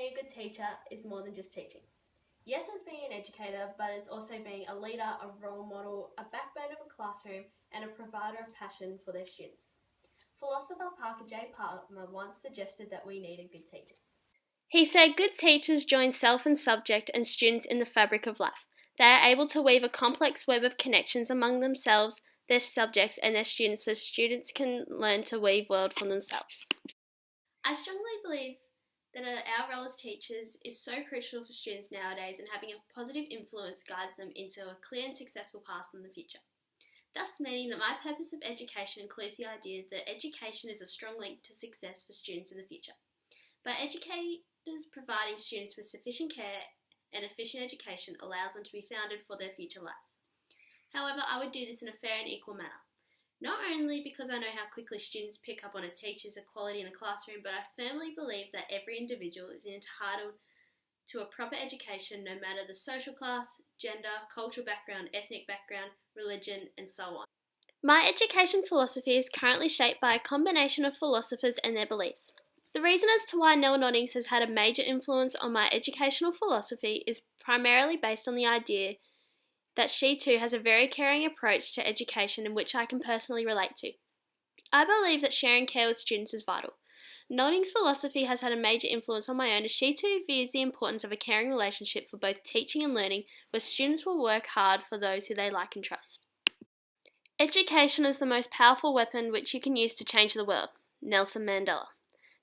being a good teacher is more than just teaching. Yes, it's being an educator, but it's also being a leader, a role model, a backbone of a classroom, and a provider of passion for their students. Philosopher Parker J. Palmer once suggested that we needed good teachers. He said good teachers join self and subject and students in the fabric of life. They are able to weave a complex web of connections among themselves, their subjects, and their students so students can learn to weave world for themselves. I strongly believe that our role as teachers is so crucial for students nowadays, and having a positive influence guides them into a clear and successful path in the future. Thus meaning that my purpose of education includes the idea that education is a strong link to success for students in the future. By educators providing students with sufficient care and efficient education allows them to be founded for their future lives. However, I would do this in a fair and equal manner. Not only because I know how quickly students pick up on a teacher's equality in a classroom, but I firmly believe that every individual is entitled to a proper education no matter the social class, gender, cultural background, ethnic background, religion, and so on. My education philosophy is currently shaped by a combination of philosophers and their beliefs. The reason as to why Nell Noddings has had a major influence on my educational philosophy is primarily based on the idea that she too has a very caring approach to education in which I can personally relate to. I believe that sharing care with students is vital. Noddings' philosophy has had a major influence on my own as she too views the importance of a caring relationship for both teaching and learning, where students will work hard for those who they like and trust. Education is the most powerful weapon which you can use to change the world. Nelson Mandela.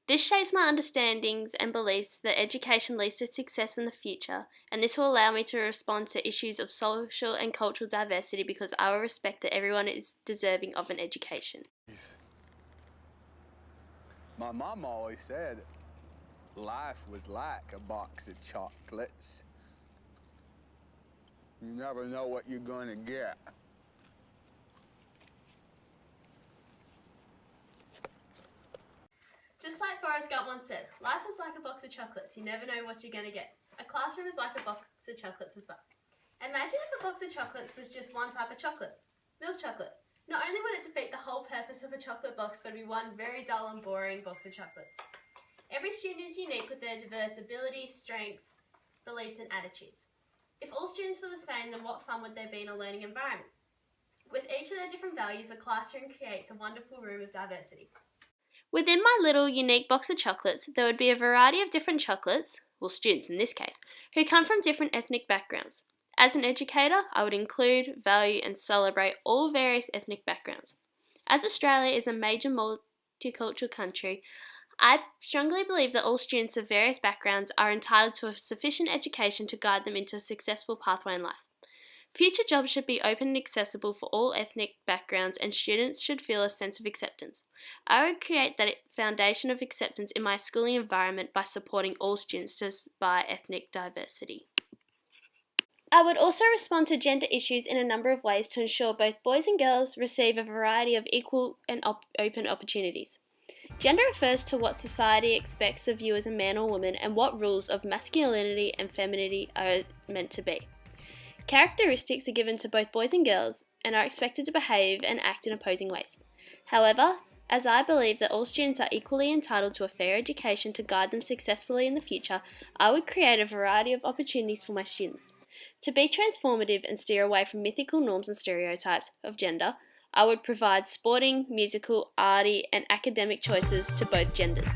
This shapes my understandings and beliefs that education leads to success in the future, and this will allow me to respond to issues of social and cultural diversity because I will respect that everyone is deserving of an education. My mom always said life was like a box of chocolates. You never know what you're going to get. Just like Forrest Gump once said, life is like a box of chocolates. You never know what you're going to get. A classroom is like a box of chocolates as well. Imagine if a box of chocolates was just one type of chocolate, milk chocolate. Not only would it defeat the whole purpose of a chocolate box, but it would be one very dull and boring box of chocolates. Every student is unique with their diverse abilities, strengths, beliefs and attitudes. If all students were the same, then what fun would there be in a learning environment? With each of their different values, a classroom creates a wonderful room of diversity. Within my little unique box of chocolates, there would be a variety of different chocolates, well students in this case, who come from different ethnic backgrounds. As an educator, I would include, value and celebrate all various ethnic backgrounds. As Australia is a major multicultural country, I strongly believe that all students of various backgrounds are entitled to a sufficient education to guide them into a successful pathway in life. Future jobs should be open and accessible for all ethnic backgrounds, and students should feel a sense of acceptance. I would create that foundation of acceptance in my schooling environment by supporting all students to by ethnic diversity. I would also respond to gender issues in a number of ways to ensure both boys and girls receive a variety of equal and open opportunities. Gender refers to what society expects of you as a man or woman and what rules of masculinity and femininity are meant to be. Characteristics are given to both boys and girls and are expected to behave and act in opposing ways. However, as I believe that all students are equally entitled to a fair education to guide them successfully in the future, I would create a variety of opportunities for my students. To be transformative and steer away from mythical norms and stereotypes of gender, I would provide sporting, musical, arty, and academic choices to both genders.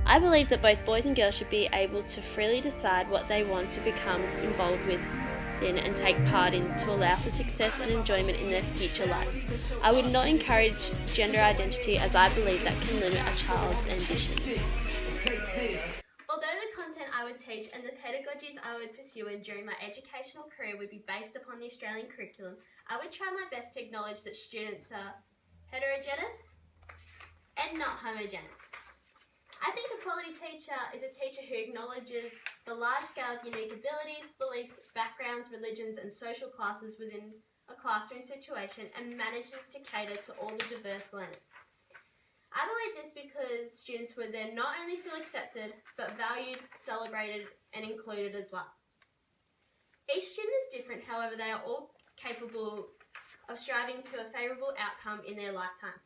I believe that both boys and girls should be able to freely decide what they want to become involved with and take part in to allow for success and enjoyment in their future lives. I would not encourage gender identity as I believe that can limit a child's ambitions. Although the content I would teach and the pedagogies I would pursue during my educational career would be based upon the Australian curriculum, I would try my best to acknowledge that students are heterogeneous and not homogeneous. I think a quality teacher is a teacher who acknowledges the large scale of unique abilities, beliefs, backgrounds, religions and social classes within a classroom situation and manages to cater to all the diverse learners. I believe this because students would then not only feel accepted, but valued, celebrated and included as well. Each student is different, however they are all capable of striving to a favourable outcome in their lifetime.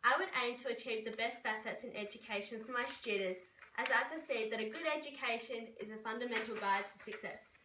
I would aim to achieve the best facets in education for my students as I perceive that a good education is a fundamental guide to success.